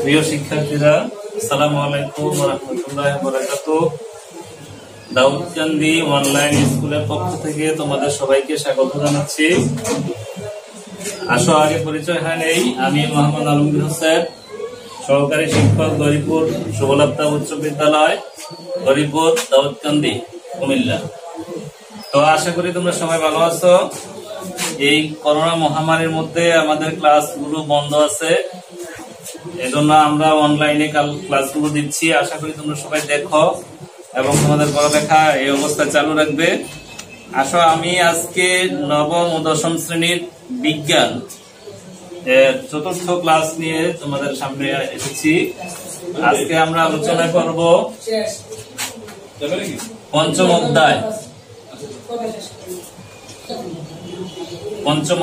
প্রিয় শিক্ষার্থীরা, আসসালামু আলাইকুম ওয়া রাহমাতুল্লাহি ওয়া বারাকাতুহু। দাউদকান্দি অনলাইন স্কুলের পক্ষ থেকে তোমাদের সবাইকে স্বাগত জানাচ্ছি। আসো, আগে পরিচয় হয় নেই। আমি মোহাম্মদ আলমগীর হোসেন, সহকারী শিক্ষক, গরিপুর সুবলতা উচ্চ বিদ্যালয়, গরিপুর, দাউদকান্দি, কুমিল্লা। তো আশা করি তোমরা সবাই ভালো আছো। এই করোনা মহামারীর মধ্যে আমাদের ক্লাসগুলো বন্ধ আছে, এজন্য আমরা অনলাইনে ক্লাসগুলো দিচ্ছি। আশা করি তোমরা সবাই দেখো এবং তোমাদের পড়ালেখা এই অবস্থা চালু রাখবে। আসো, আমি আজকে নবম ও দশম শ্রেণীর বিজ্ঞান চতুর্থ ক্লাস নিয়ে তোমাদের সামনে এসেছি। আজকে আমরা আলোচনা করব পঞ্চম অধ্যায়। পঞ্চম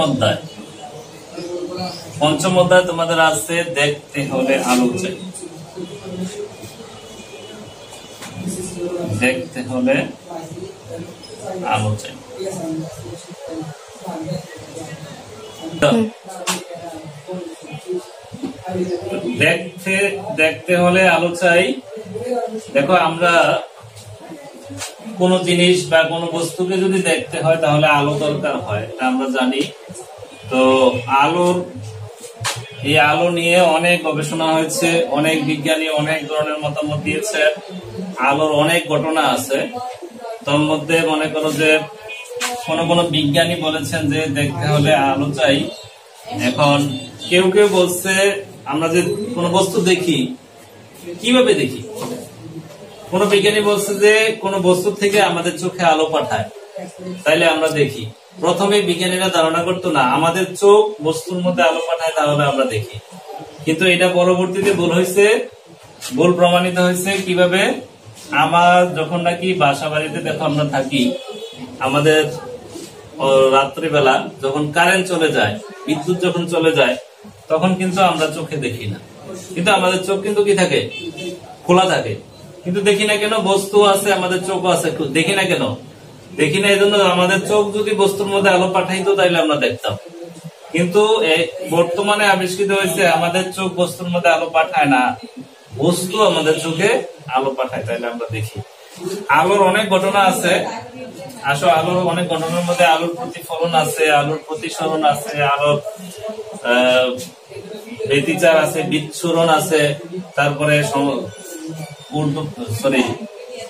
অধ্যায় তোমাদের আছে দেখতে হলে আলো চাই। দেখতে হলে আলো চাই। দেখতে হলে আলো চাই। দেখো, আমরা কোন জিনিস বা কোন বস্তুকে যদি দেখতে হয় তাহলে আলো দরকার হয়, এটা আমরা জানি। তো এই আলো নিয়ে অনেক গবেষণা হয়েছে, অনেক বিজ্ঞানী অনেক ধরনের মতামত দিয়েছে। আলোর অনেক ঘটনা আছে, তার মধ্যে মনে করো যে কোন বিজ্ঞানী বলেছেন যে দেখতে হলে আলো চাই। এখন কেউ কেউ বলছে আমরা যে কোন বস্তু দেখি, কিভাবে দেখি? কোন বিজ্ঞানী বলছে যে কোন বস্তু থেকে আমাদের চোখে আলো পাঠায়, তাইলে আমরা দেখি। প্রথমে বিজ্ঞানীরা ধারণা করতো না আমাদের চোখ বস্তুর মধ্যে আলো পাঠায়, তাহলে আমরা দেখি। কিন্তু এটা পরবর্তীতে ভুল প্রমাণিত হয়েছে। কিভাবে? আমার যখন নাকি বাসা বাড়িতে দেখো আমরা থাকি, আমাদের রাত্রিবেলা যখন কারেন্ট চলে যায়, বিদ্যুৎ যখন চলে যায়, তখন কিন্তু আমরা চোখে দেখি না, কিন্তু আমাদের চোখ কিন্তু কি থাকে? খোলা থাকে। কিন্তু দেখি না কেন? বস্তু আছে, আমাদের চোখও আছে, দেখি না কেন? দেখি না এই জন্য আমাদের চোখ যদি বস্তুর মধ্যে আলো পাঠাইতো তাইলে আমরা দেখতাম। কিন্তু বর্তমানে আবিষ্কৃত হয়েছে আমাদের চোখ বস্তুর মধ্যে আলো পাঠায় না, বস্তু আমাদের চোখে আলো পাঠায়, তাইলে আমরা দেখি। আলোর অনেক ঘটনা আছে। আসো, আলোর অনেক ঘটনার মধ্যে আলোর প্রতিফলন আছে, আলোর প্রতিসরণ আছে, আলোর ব্যতিচার আছে, বিচ্ছুরণ আছে, তারপরে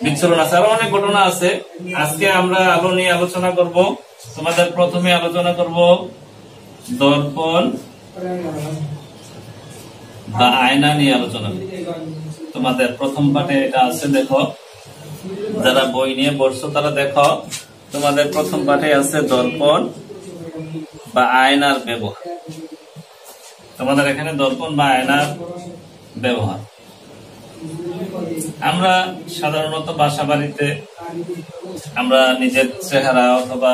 বিচ্ছুরণ আছে, আরো অনেক ঘটনা আছে। আজকে আমরা আলো নিয়ে আলোচনা করব। তোমাদের প্রথমে আলোচনা করব দর্পণ বা আয়না নিয়ে আলোচনা করব। তোমাদের প্রথম পাঠে এটা আছে, দেখো, যারা বই নিয়ে পড়ছো তারা দেখো, তোমাদের প্রথম পাঠে আছে দর্পণ বা আয়নার ব্যবহার। তোমাদের এখানে দর্পণ বা আয়নার ব্যবহার। আমরা সাধারণত বাসা বাড়িতে আমরা নিজের চেহারা অথবা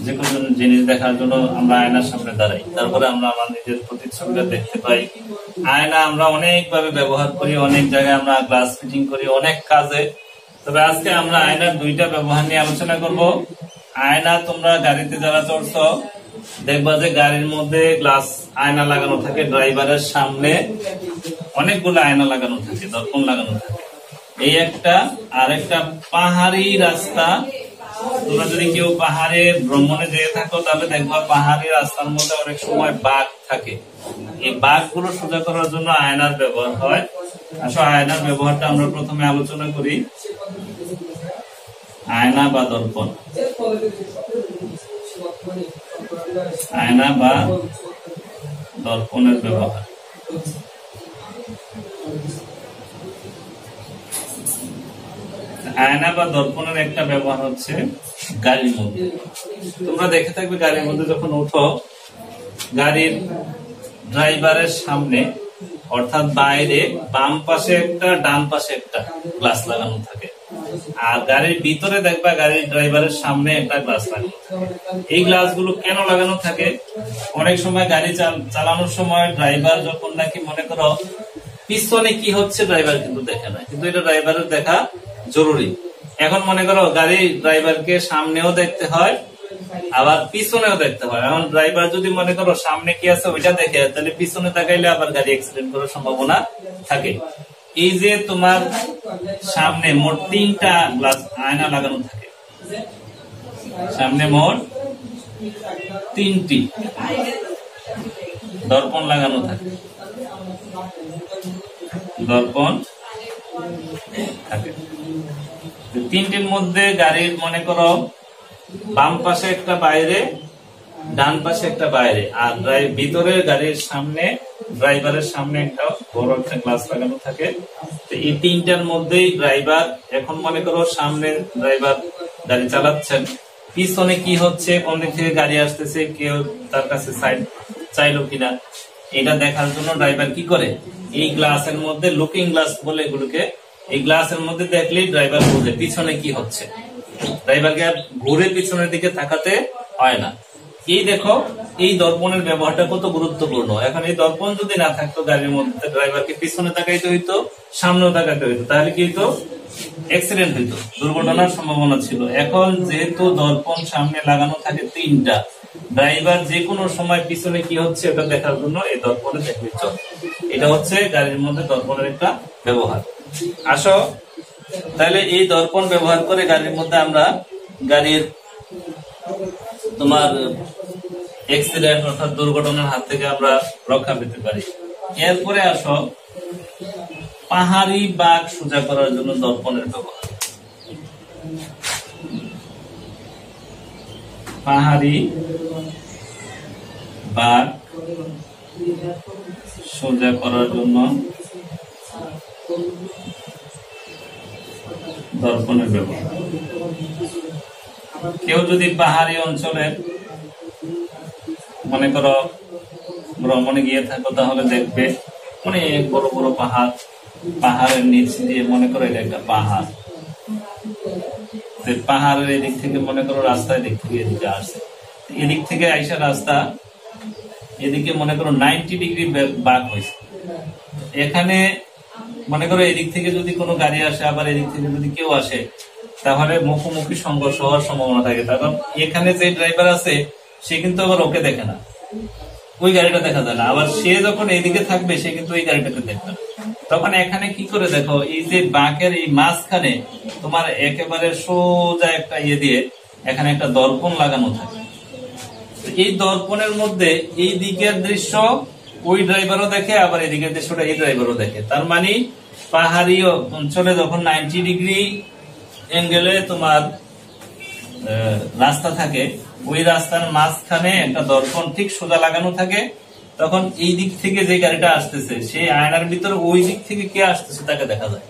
যে কোনো জিনিস দেখার জন্য আমরা আয়নার সামনে দাঁড়াই, তারপরে আমরা আমার নিজের প্রতিচ্ছবিটা দেখতে পাই। আয়না আমরা অনেক ভাবে ব্যবহার করি, অনেক জায়গায় আমরা গ্লাস ফিটিং করি, অনেক কাজে। তবে আজকে আমরা আয়নার দুইটা ব্যবহার নিয়ে আলোচনা করব। আয়না, তোমরা গাড়িতে যারা চড়ছো দেখবা যে গাড়ির মধ্যে গ্লাস আয়না লাগানো থাকে, ড্রাইভারের সামনে অনেকগুলো আয়না লাগানো থাকে, দর্পণ লাগানো থাকে। এই একটা। আর একটা পাহাড়ি রাস্তা, তোমরা যদি কেউ পাহাড়ে ভ্রমণে যেয়ে থাকো তাহলে দেখবা পাহাড়ি রাস্তার মধ্যে অনেক সময় বাঘ থাকে। এই বাঘগুলো সোজা করার জন্য আয়নার ব্যবহার হয়। আসলে আয়নার ব্যবহারটা আমরা প্রথমে আলোচনা করি। আয়না বা দর্পণ। আয়না বা দর্পণের ব্যবহার। আয়না বা দর্পণের একটা ব্যবহার হচ্ছে গাড়ির মধ্যে। তোমরা দেখে থাকবে গাড়ির মধ্যে যখন উঠো, গাড়ির ড্রাইভারের সামনে অর্থাৎ বাইরে বাম পাশে একটা, ডান পাশে একটা গ্লাস লাগানো থাকে। আর গাড়ির ভিতরে দেখবা গাড়ির ড্রাইভারের সামনে একটা গ্লাস লাগানো থাকে। এই গ্লাসগুলো কেন লাগানো থাকে? অনেক সময় গাড়ি চালানোর সময় ড্রাইভার যখন নাকি মনে করো পিছনে কি হচ্ছে ড্রাইভার কিন্তু দেখে না, কিন্তু এটা ড্রাইভারের দেখা জরুরি। এখন মনে করো গাড়ি ড্রাইভারকে সামনেও দেখতে হয়, আবার পিছনেও দেখতে হয়। এখন ড্রাইভার যদি মনে করো সামনে কি আছে ওইটা দেখে, তাহলে পিছনে তাকাইলে আবার গাড়ি অ্যাক্সিডেন্ট করার সম্ভাবনা থাকে। এই যে তোমার সামনে মোট 3টা গ্লাস আয়না লাগানো থাকে, সামনে মোট 3টি দর্পণ লাগানো থাকে, দর্পণ থাকে। 3টির মধ্যে গাড়ির মনে করো বাম পাশে একটা বাইরে, ডান পাশে একটা বাইরে, আর ভিতরে গাড়ির সামনে ড্রাইভারের সামনে একটা বড় একটা গ্লাস লাগানো থাকে। তো এই 3টার মধ্যেই ড্রাইভার, এখন মনে করো সামনে ড্রাইভার গাড়ি চালাচ্ছেন, পিছনে কি হচ্ছে, কোন দিক থেকে গাড়ি আসতেছে, কেউ তার কাছে সাইড চাইলো কিনা, এটা দেখার জন্য ড্রাইভার কি করে, এই গ্লাসের মধ্যে, লুকিং গ্লাস বলে এগুলোকে, এই গ্লাসের মধ্যে দেখলেই ড্রাইভার বুঝে পিছনে কি হচ্ছে। ড্রাইভারকে আর ঘুরে পিছনের দিকে তাকাতে হয় না। এই দেখো এই দর্পণের ব্যবহারটা কত গুরুত্বপূর্ণ। এখন এই দর্পণ যদি না থাকতো গাড়ির মধ্যে, ড্রাইভারকে পিছনে তাকাইতে হইতো, সামনেও তাকাইতে হইতো, তাহলে কি হইতো, অ্যাক্সিডেন্ট হইতো, দুর্ঘটনার সম্ভাবনা ছিল। এখন যেহেতু দর্পণ সামনে লাগানো থাকে 3টা, ড্রাইভার যে কোনো সময় পিছনে কি হচ্ছে এটা দেখার জন্য এই দর্পণে দেখবে চলে। এটা হচ্ছে গাড়ির মধ্যে দর্পণের একটা ব্যবহার। আসো তাহলে এই দর্পণ ব্যবহার করে গাড়ির মধ্যে আমরা গাড়ির তোমার অ্যাক্সিডেন্ট অর্থাৎ দুর্ঘটনার হাত থেকে আমরা রক্ষা পেতে পারি। এরপরে আসো পাহাড়ি বাঁক সোজা করার জন্য দর্পণের ব্যবহার। পাহাড়ি বাঁক সোজা করার জন্য দর্পণের ব্যবহার। কেউ যদি পাহাড়ি অঞ্চলে মনে করো ভ্রমণে গিয়ে থাকো, তাহলে দেখবে অনেক বড় বড় পাহাড়, পাহাড়ের নিচ দিয়ে মনে করো এটা একটা পাহাড়, পাহাড়ের এদিক থেকে মনে করো রাস্তা এদিক থেকে এদিকে আসছে, এদিক থেকে আইসা রাস্তা এদিকে মনে করো 90 ডিগ্রি বাঁক হয়েছে। এখানে মনে করো এদিক থেকে যদি কোনো গাড়ি আসে, আবার এদিক থেকে যদি কেউ আসে, তাহলে মুখোমুখি সংঘর্ষ হওয়ার সম্ভাবনা থাকে। কারণ এখানে যে ড্রাইভার আছে সে কিন্তু আবার ওকে দেখে না, ওই গাড়িটা দেখা যায় না, আবার সে যখন এইদিকে থাকবে সে কিন্তু ওই গাড়িটাকে দেখবে না। তখন এখানে কি করে দেখো, এই যে বাঁকের এই মাঝখানে তোমার একেবারে সোজা একটা ইয়ে দিয়ে এখানে একটা দর্পণ লাগানো থাকে। এই দর্পণের মধ্যে এই দিকের দৃশ্য ওই ড্রাইভারও দেখে, আবার এই দিকের দৃশ্যটা এই ড্রাইভারও দেখে। তার মানে পাহাড়ি অঞ্চলে যখন 90 ডিগ্রি অ্যাঙ্গেলে তোমার রাস্তা থাকে, ওই রাস্তার মাঝখানে একটা দর্পণ ঠিক সোজা লাগানো থাকে। তখন এই দিক থেকে যে গাড়িটা আসতেছে সেই আয়নার ভিতরে ওই দিক থেকে কে আসতেছে তাকে দেখা যায়,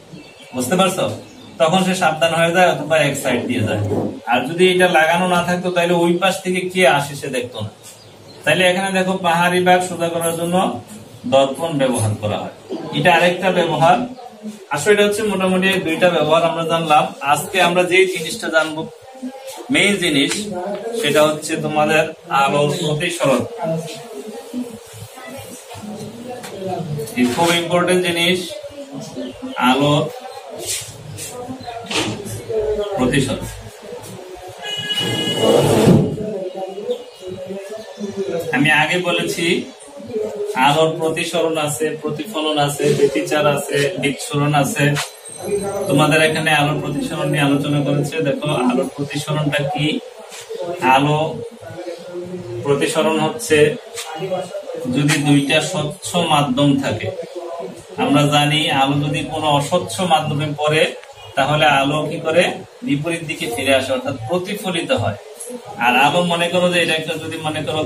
বুঝতে পারছো? তখন সে সাবধান হয়ে যায় অথবা এক সাইড দিয়ে যায়। আর যদি এটা লাগানো না থাকতো তাহলে ওই পাশ থেকে কে আসে সে দেখতো না। তাইলে এখানে দেখো পাহাড়ি বাঁক সোজা করার জন্য দর্পণ ব্যবহার করা হয়। এটা আরেকটা ব্যবহার। আসলে এটা হচ্ছে মোটামুটি 2টা ব্যবহার আমরা জানলাম। আজকে আমরা যে জিনিসটা জানবো, মেইন জিনিস, সেটা হচ্ছে তোমাদের আলোর প্রতিসরণ। খুব ইম্পর্টেন্ট জিনিস, আলোর প্রতিসরণ। আমি আগে বলেছি আলোর প্রতিসরণ আছে, প্রতিফলন আছে, ব্যতিচার আছে, বিচ্ছুরণ আছে। তোমাদের এখানে আলোর প্রতিসরণ নিয়ে আলোচনা করেছে। দেখো আলোর প্রতিসরণটা কি। আলো প্রতিসরণ হচ্ছে যদি 2টা স্বচ্ছ মাধ্যম থাকে। আমরা জানি আলো যদি কোনো অস্বচ্ছ মাধ্যমে পড়ে তাহলে আলো কি করে, বিপরীত দিকে ফিরে আসে, অর্থাৎ প্রতিফলিত হয়। আর আলো মনে করো যে এটা একটা, যদি মনে করো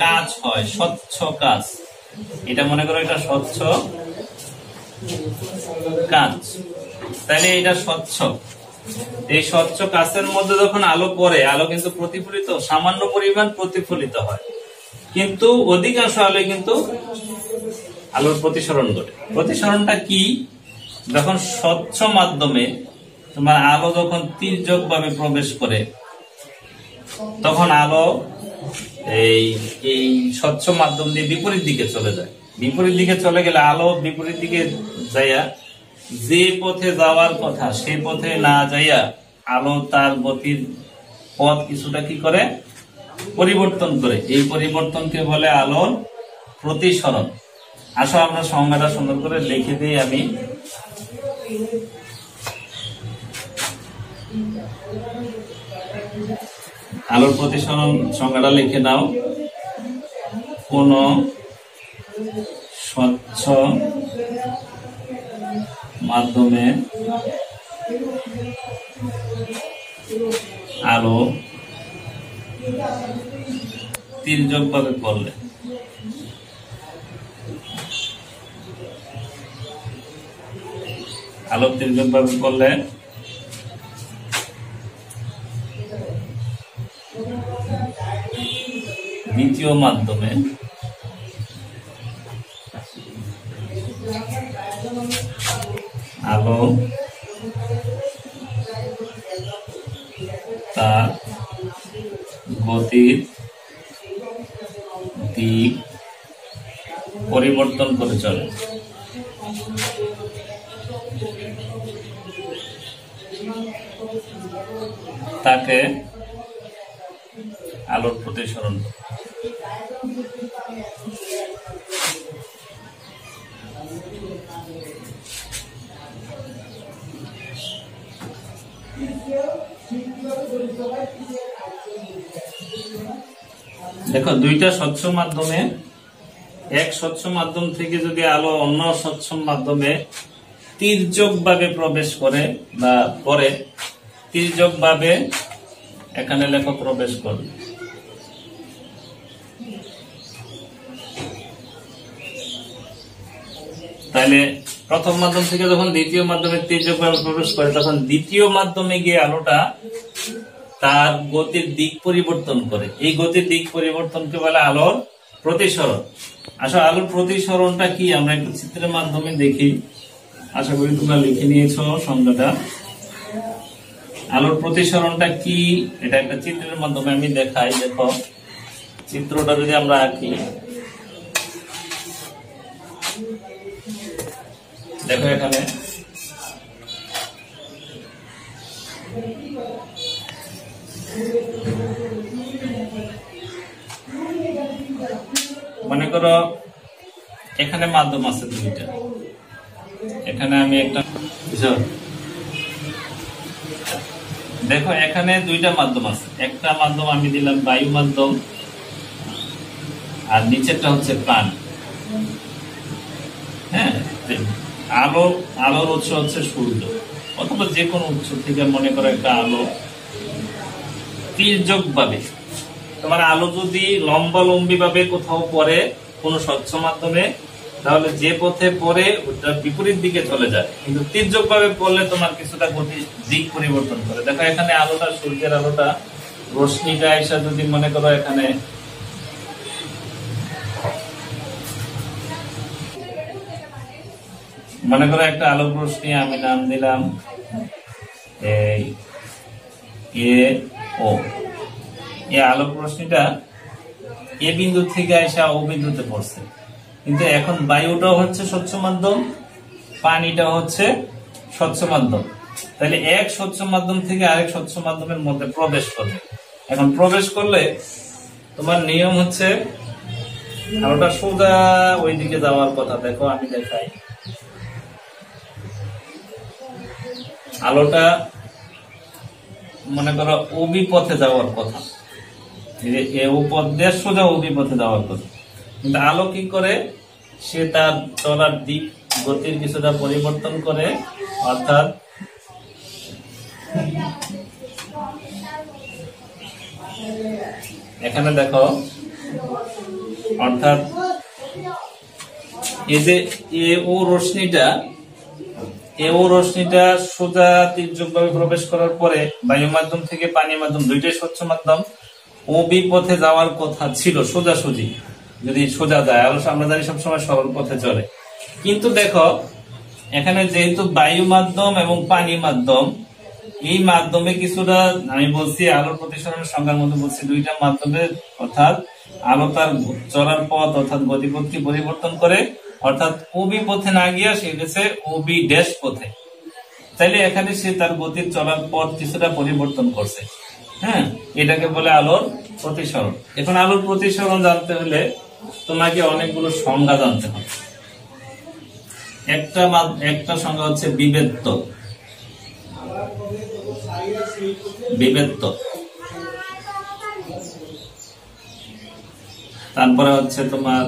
কাঁচ হয়, স্বচ্ছ কাঁচ, এটা মনে করো এটা স্বচ্ছ কাঁচ, তাহলে এটা স্বচ্ছ। এই স্বচ্ছ কাঁচের মধ্যে যখন আলো পড়ে, আলো কিন্তু প্রতিফলিত, সামান্য পরিমাণ প্রতিফলিত হয়, কিন্তু অধিকাংশ আলো কিন্তু আলোর প্রতিসরণ ঘটে। প্রতিসরণটা কি? যখন স্বচ্ছ মাধ্যমে তোমার আলো যখন তির্যক ভাবে প্রবেশ করে, তখন আলো এই স্বচ্ছ মাধ্যম দিয়ে বিপরীত দিকে চলে যায়। বিপরীত দিকে চলে গেলে আলো বিপরীত দিকে যাইয়া যে পথে যাওয়ার কথা সে পথে না যাইয়া আলো তার গতির পথ কিছুটা কি করে পরিবর্তন করে, এই পরিবর্তনকে বলে আলোর প্রতিসরণ। আসো আমরা সংজ্ঞাটা সুন্দর করে লিখে দিই আমি। আলোর প্রতিসরণ সংজ্ঞাটা লিখে নাও। কোন স্বচ্ছ মাধ্যমে আলো তির্যকভাবে পড়লে দ্বিতীয় মাধ্যমে আলো তার গতির দিক পরিবর্তন করে চলে। তাকে আলোর প্রতিসরণ। দেখো দুইটা স্বচ্ছ মাধ্যমে, এক স্বচ্ছ মাধ্যম থেকে যদি আলো অন্য স্বচ্ছ মাধ্যমে তির্যকভাবে প্রবেশ করে বা পরে, তির্যকভাবে এখানে লেখো প্রবেশ করবে। তাহলে প্রথম মাধ্যম থেকে যখন দ্বিতীয় মাধ্যমে তির্যকভাবে প্রবেশ করে, তখন দ্বিতীয় মাধ্যমে গিয়ে আলোটা তার গতির দিক পরিবর্তন করে। এই গতির দিক পরিবর্তনকে বলে আলোর প্রতিসরণ। আসলে আলোর প্রতিসরণটা কি আমরা একটু চিত্রের মাধ্যমে দেখি। আশা করি তোমরা লিখে নিয়েছো সংজ্ঞাটা। আলোর প্রতিসরণটা কি এটা একটা চিত্রের মাধ্যমে আমি দেখাই। দেখো চিত্রটা যদি আমরা আঁকি, দেখো এখানে মনে করো এখানে মাধ্যম আছে দুইটা। এখানে আমি একটা, দেখো এখানে দুইটা মাধ্যম আছে। একটা মাধ্যম আমি দিলাম বায়ু মাধ্যম, আর নিচেরটা হচ্ছে প্রাণ। হ্যাঁ, আলোর উৎস হচ্ছে সূর্য অথবা যে কোনো উৎস থেকে মনে করো একটা আলো তির্যকভাবে, তোমার আলো যদি লম্বালম্বি ভাবে কোথাও পড়ে কোন স্বচ্ছ মাধ্যমে, তাহলে যে পথে পড়ে ওটা বিপরীত দিকে চলে যায়। কিন্তু তির্যকভাবে পড়লে তোমার কিছুটা গতির দিক পরিবর্তন করে। দেখো এখানে আলোটা, সূর্যের আলোটা, রশ্মিটা এসে যদি মনে করো এখানে মনে করো একটা আলোক রশ্মি আমি নাম দিলাম এই আলোক রশ্মিটা এ বিন্দু থেকে এসে ও বিন্দুতে পড়ছে। কিন্তু এখন বায়ুটাও হচ্ছে স্বচ্ছ মাধ্যম, পানিটাও হচ্ছে স্বচ্ছ মাধ্যম। তাহলে এক স্বচ্ছ মাধ্যম থেকে আরেক স্বচ্ছ মাধ্যমের মধ্যে প্রবেশ করবে। এখন প্রবেশ করলে তোমার নিয়ম হচ্ছে আলোটা সোজা ওই দিকে যাওয়ার কথা। দেখো আমি দেখাই, আলোটা মনে করো ওবি পথে যাওয়ার কথা, সোজা ওবি পথে যাওয়ার কথা। কিন্তু আলো কি করে, সে তার চলার দিক গতির কিছুটা পরিবর্তন করে। অর্থাৎ এখানে দেখো, অর্থাৎ এই যে ও রশ্মিটা সোজা তির্যকভাবে প্রবেশ করার পরে বায়ু মাধ্যম থেকে পানি মাধ্যম, দুইটাই স্বচ্ছ মাধ্যম, ওবি পথে যাওয়ার কথা ছিল সোজাসুজি। যদি সোজা যায়, আলো আমরা জানি সবসময় সরল পথে চলে। কিন্তু দেখো এখানে যেহেতু বায়ু মাধ্যম এবং পানি মাধ্যম, এই মাধ্যমে কিছুটা আমি বলছি আলোর প্রতিসরণের সংজ্ঞার মধ্যে বলছি দুইটা মাধ্যমে, অর্থাৎ আলো তার চলার পথ অর্থাৎ গতিপথকে পরিবর্তন করে। অর্থাৎ ওবি পথে না গিয়া সে গেছে ওবি ড্যাশ পথে। তাইলে এখানে সে তার গতির চলার পথ কিছুটা পরিবর্তন করছে। হ্যাঁ, এটাকে বলে আলোর প্রতিসরণ। এখন আলোর প্রতিসরণ জানতে হলে তোমাকে অনেকগুলো সংজ্ঞা জানতে হবে। একটা সংজ্ঞা হচ্ছে বিবেত্য। তারপরে হচ্ছে তোমার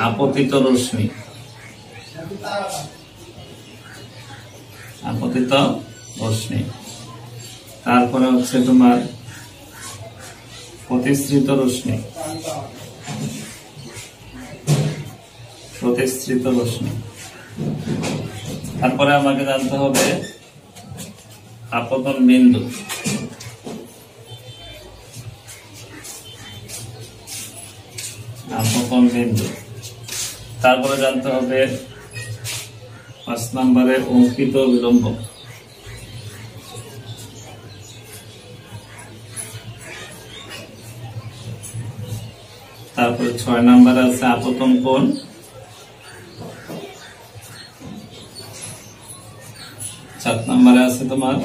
আপতিত রশ্মি। তারপরে হচ্ছে তোমার প্রতিসৃত রশ্মি। তারপরে আমাকে জানতে হবে আপতন বিন্দু। তারপরে জানতে হবে 5 নম্বরে অঙ্কিত বিলম্ব। তারপরে 6 নম্বরে আছে আপতন কোণ। 7 নম্বরে আছে তোমার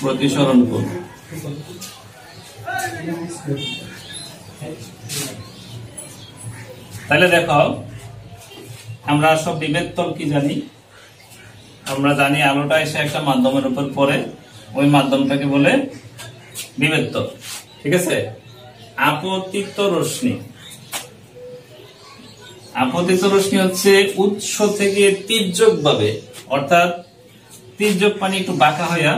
প্রতিসরণ কোণ। তাহলে দেখো আমরা সব বিবেত্তল কি জানি? আমরা জানি আলোটা এসে একটা মাধ্যমের উপর পড়ে, ওই মাধ্যমটাকে বলে বিবেত্তল। ঠিক আছে। আপতিত রশ্মি হচ্ছে উৎস থেকে তির্যক ভাবে, অর্থাৎ তির্যক পানি একটু বাঁকা হইয়া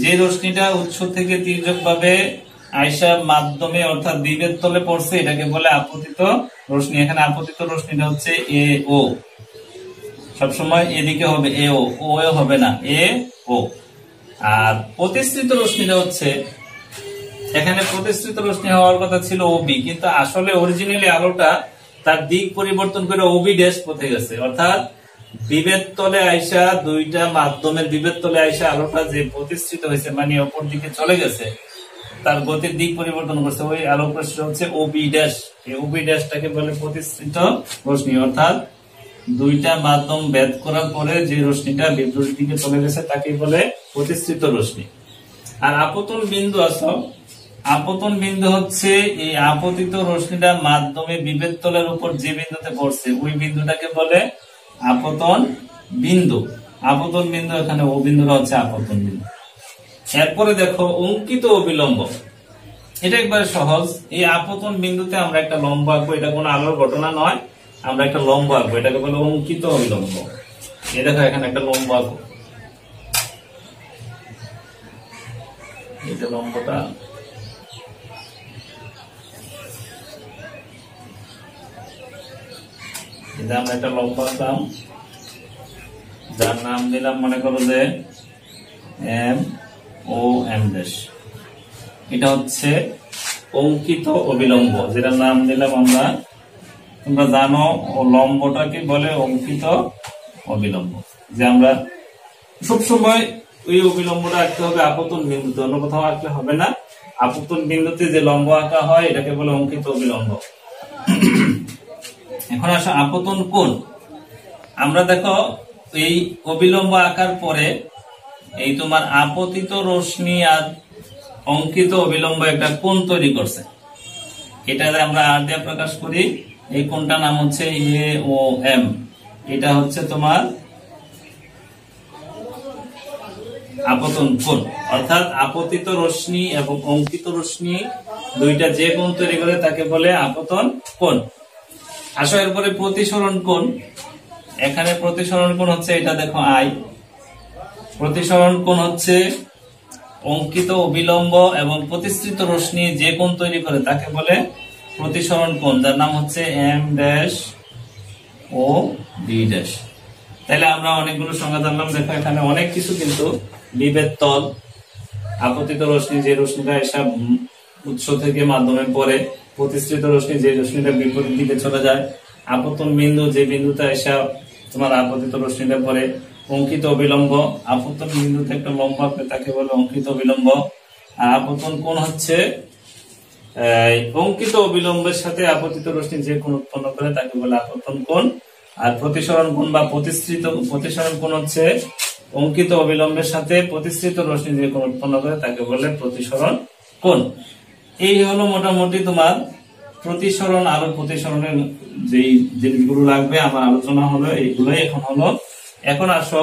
যে রশ্মিটা উৎস থেকে তির্যক ভাবে আয়সা মাধ্যমে অর্থাৎ বিবেত্তলে পড়ছে, এটাকে বলে আপতিত রশ্মি। এখানে আপতিত রশ্মিটা হচ্ছে এ ও, সবসময় এদিকে হবে এ ও, ও হবে না, এ ও। আর প্রতিসৃত রশ্মিটা হচ্ছে, এখানে প্রতিসৃত রশ্মি হওয়ার কথা ছিল ওবি, কিন্তু আসলে অরিজিনালি আলোটা তার দিক পরিবর্তন করে ওবি ড্যাশ পথে গেছে, অর্থাৎ বিবেত্তলে আয়সা, দুইটা মাধ্যমের বিবেত্তলে আয়সা আলোটা যে প্রতিষ্ঠিত হয়েছে মানে অপর দিকে চলে গেছে, তার গতির দিক পরিবর্তন করছে, ওই আলো প্রশ্ন হচ্ছে ওবি ড্যাশ। এই ওবি ড্যাশটাকে বলে প্রতিষ্ঠিত রশ্মি, অর্থাৎ দুইটা মাধ্যম ভেদ করার পরে যে রশ্মিটা বিপরীত দিকে চলে গেছে তাকে বলে প্রতিষ্ঠিত রশ্মি। আর আপতন বিন্দু আছে, আপতন বিন্দু হচ্ছে এই আপতিত রশ্মিটা মাধ্যমে বিবেত্তলের উপর যে বিন্দুতে পড়ছে ওই বিন্দুটাকে বলে আপতন বিন্দু। এখানে ও বিন্দুটা হচ্ছে আপতন বিন্দু। এরপরে দেখো অঙ্কিত অবিলম্ব, এটা একবারে সহজ। এই আপতন বিন্দুতে আমরা একটা লম্ব আঁকবো, এটা কোনো আলোর ঘটনা নয়, আমরা একটা লম্ব আঁকবো, এটাকে বলে অঙ্কিত অবিলম্ব। এই দেখো এখানে একটা লম্ব আঁকবো, এটা লম্বটা আমরা একটা লম্ব আঁকলাম, যার নাম দিলাম মনে করো যে এম ও এম ড্যাশ। এটা হচ্ছে অঙ্কিত অবিলম্ব, যেটার নাম দিলাম আমরা, তোমরা জানো লম্বটাকে বলে অঙ্কিত অবিলম্ব। যে আমরা সবসময় ওই অবিলম্বটা আঁকতে হবে আপতন বিন্দুতে, অন্য কোথাও আঁকলে হবে না। আপতন বিন্দুতে যে লম্ব আঁকা হয় এটাকে বলে অঙ্কিত অবিলম্ব। এখন আসো আপতন কোণ। আমরা দেখো এই অবিলম্ব আঁকার পরে এই তোমার আপতিত রশ্মি আর অঙ্কিত অবিলম্ব একটা কোণ তৈরি করছে, এটা আমরা আর দিয়ে প্রকাশ করি। এই কোণটার নাম হচ্ছে এ ও এম। এটা হচ্ছে তোমার আপতন কোণ, অর্থাৎ আপতিত রশ্মি এবং অঙ্কিত রশ্মি দুইটা যে কোণ তৈরি করে তাকে বলে আপতন কোণ। আসো এরপরে প্রতিসরণ কোণ। এখানে প্রতিসরণ কোণ হচ্ছে এটা দেখো আই। প্রতিসরণ কোণ হচ্ছে অঙ্কিত অবিলম্ব এবং প্রতিসৃত রশ্মি যে কোণ তৈরি করে তাকে বলে প্রতিসরণ কোণ, যার নাম হচ্ছে M dash O B dash. তাহলে আমরা অনেকগুলো সংজ্ঞা জানলাম। দেখো এখানে অনেক কিছু, কিন্তু বিবেত্তল, আপতিত রশ্মি যে রশ্মিটা এসব উৎস থেকে মাধ্যমে পড়ে, প্রতিসৃত রশ্মি যে রশ্মিটা বিপরীত দিকে চলে যায়, আপতন বিন্দু যে বিন্দুতে এসব তোমার আপতিত রশ্মিটা পড়ে, অঙ্কিত অবিলম্ব, আপতন বিন্দুতে একটা লম্ব আঁকলে তাকে বলে অঙ্কিত অবিলম্ব। আর আপতন কোণ হচ্ছে অঙ্কিত অবিলম্বের সাথে আপতিত রশ্মি যে কোণ উৎপন্ন করে তাকে বলে আপতন কোণ। আর প্রতিসরণ কোণ বা প্রতিসরণ কোণ হচ্ছে অঙ্কিত অবিলম্বের সাথে প্রতিসৃত রশ্মি যে কোণ উৎপন্ন করে তাকে বলে প্রতিসরণ কোণ। এই হলো মোটামুটি তোমার প্রতিসরণ। আরো প্রতিসরণের যে জিনিসগুলো লাগবে আমার আলোচনা হলো এইগুলোই এখন হলো। এখন আসো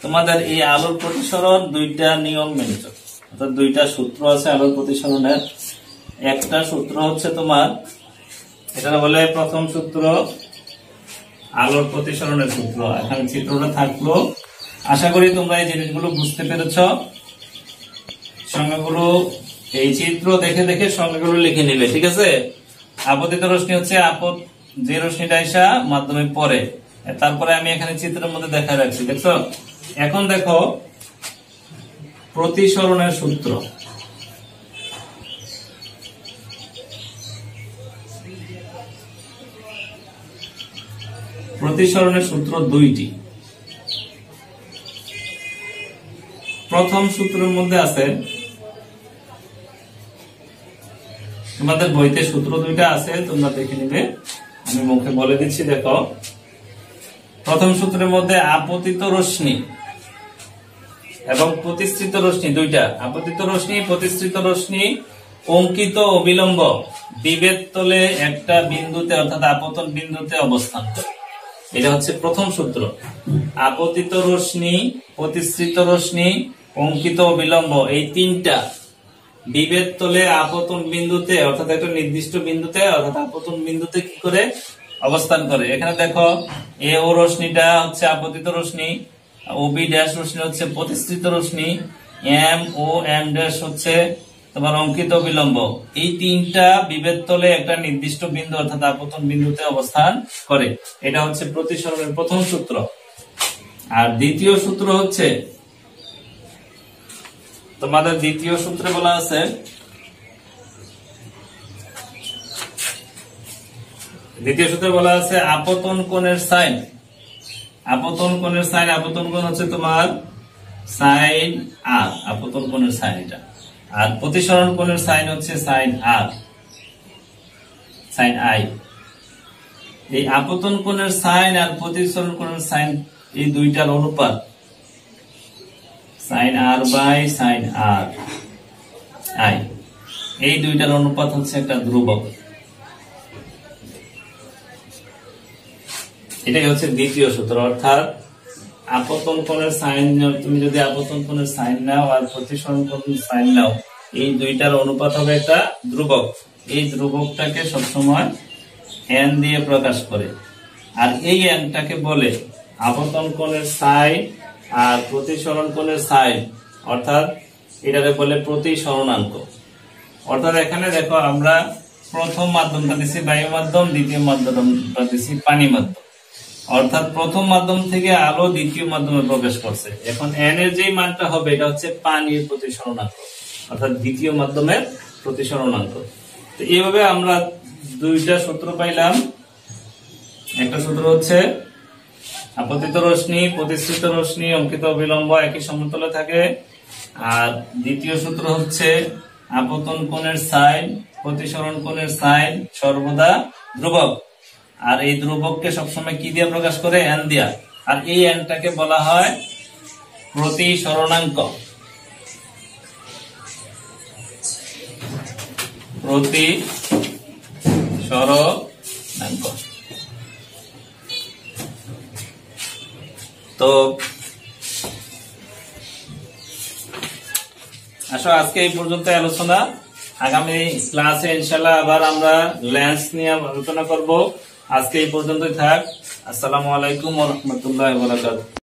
তোমাদের এই আলোর প্রতিসরণ দুইটা নিয়ম মেনে চলে, অর্থাৎ দুইটা সূত্র আছে আলোর প্রতিসরণের। একটা সূত্র হচ্ছে তোমার এটা বলে প্রথম সূত্র আলোর প্রতিসরণের সূত্র। এখানে চিত্রটা থাকলো, আশা করি তোমরা এই জিনিসগুলো বুঝতে পেরেছ। সংজ্ঞাগুলো এই চিত্র দেখে দেখে সংজ্ঞাগুলো লিখে নিবে, ঠিক আছে। আপতিত রশ্মি হচ্ছে যে রশ্মিটা এসা মাধ্যমে পড়ে, তারপরে আমি এখানে চিত্রের মধ্যে দেখা রাখছি, দেখছো। এখন দেখো প্রতিসরণের সূত্র। প্রতিসরণের সূত্র দুইটি। প্রথম সূত্রের মধ্যে আছে, তোমাদের বইতে সূত্র দুইটা আছে, তোমরা দেখে নিবে, আমি মুখে বলে দিচ্ছি। দেখো প্রথম সূত্রের মধ্যে আপতিত রশ্মি এবং প্রতিসৃত রশ্মি দুইটা, আপতিত রশ্মি প্রতিসৃত রশ্মি অঙ্কিত অবিলম্ব বিভেদ তলে একটা বিন্দুতে অর্থাৎ আপতন বিন্দুতে অবস্থান করে। এটা হচ্ছে প্রথম সূত্র। আপতিত রশ্মি, প্রতিসৃত রশ্মি, অঙ্কিত অবিলম্ব এই তিনটা বিভেদ তলে আপতন বিন্দুতে অর্থাৎ একটা নির্দিষ্ট বিন্দুতে অর্থাৎ আপতন বিন্দুতে কি করে অবস্থান করে। এখানে দেখো এ ও রশ্মিটা হচ্ছে আপতিত রশ্মি, ও বি ড্যাশ রশ্মি হচ্ছে প্রতিসৃত রশ্মি, এম ও এম ড্যাশ হচ্ছে তোমার অঙ্কিত বিলম্ব। এই তিনটা বিভেদ তলে একটা নির্দিষ্ট বিন্দু অর্থাৎ আপতন বিন্দুতে অবস্থান করে। এটা হচ্ছে প্রতিসরণের প্রথম সূত্র। আর দ্বিতীয় সূত্র হচ্ছে তোমাদের দ্বিতীয় সূত্রে বলা আছে, দ্বিতীয় সূত্রে বলা আছে আপতন কোণের সাইন। আপতন কোণের সাইন, আপতন কোণ হচ্ছে তোমার সাইন আর, আপতন কোণের সাইন এটা। আর প্রতিসরণ কোণের সাইন হচ্ছে সাইন আর, সাইন আই। এই আপতন কোণের সাইন আর প্রতিসরণ কোণের সাইন এই দুইটার অনুপাত sine R by sine R I, এই দুইটার অনুপাত হচ্ছে একটা ধ্রুবক। এটাই হচ্ছে দ্বিতীয় সূত্র। অর্থাৎ আপতন কোণের সাইন, তুমি যদি আপতন কোণের সাইন নাও আর প্রতিসরণ কোণের সাইন নাও, এই দুইটার অনুপাত হবে একটা ধ্রুবক। এই ধ্রুবকটাকে সবসময় এন দিয়ে প্রকাশ করে। আর এই এনটাকে বলে আপতন কোণের সাইন আর প্রতিসরণ কোণের সাইন, অর্থাৎ এটাকে বলে প্রতিসরণাঙ্ক। অর্থাৎ এখানে দেখো আমরা প্রথম মাধ্যমটা দিচ্ছি বায়ু মাধ্যম, দ্বিতীয় মাধ্যমটা দিচ্ছি পানি মাধ্যম। অর্থাৎ প্রথম মাধ্যম থেকে আলো দ্বিতীয় মাধ্যমে প্রবেশ করছে। এখন এন এর যে মানটা হবে এটা হচ্ছে পানির প্রতিসরণাঙ্ক, অর্থাৎ দ্বিতীয় মাধ্যমের প্রতিসরণাঙ্ক। তো এইভাবে আমরা দুইটা সূত্র পাইলাম। একটা সূত্র হচ্ছে আপতিত রশ্মি, প্রতিসৃত রশ্মি, অঙ্কিত অবিলম্ব একই সমতলে থাকে। আর দ্বিতীয় সূত্র হচ্ছে আপতন কোণের সাইন, প্রতিসরণ কোণের সাইন সর্বদা ধ্রুবক। আর এই ধ্রুবককে সবসময় কি দিয়ে প্রকাশ করে? এন দিয়া। আর এই এনটাকে বলা হয় প্রতিসরণাঙ্ক। প্রতিসরণাঙ্ক। তো আসো আজকে এই পর্যন্ত আলোচনা। আগামী ক্লাসে ইনশাআল্লাহ আবার আমরা লেন্স নিয়ে আলোচনা করব। আজকে এই পর্যন্তই থাক। আসসালামু আলাইকুম ওয়া রাহমাতুল্লাহি ওয়া বারাকাতুহু।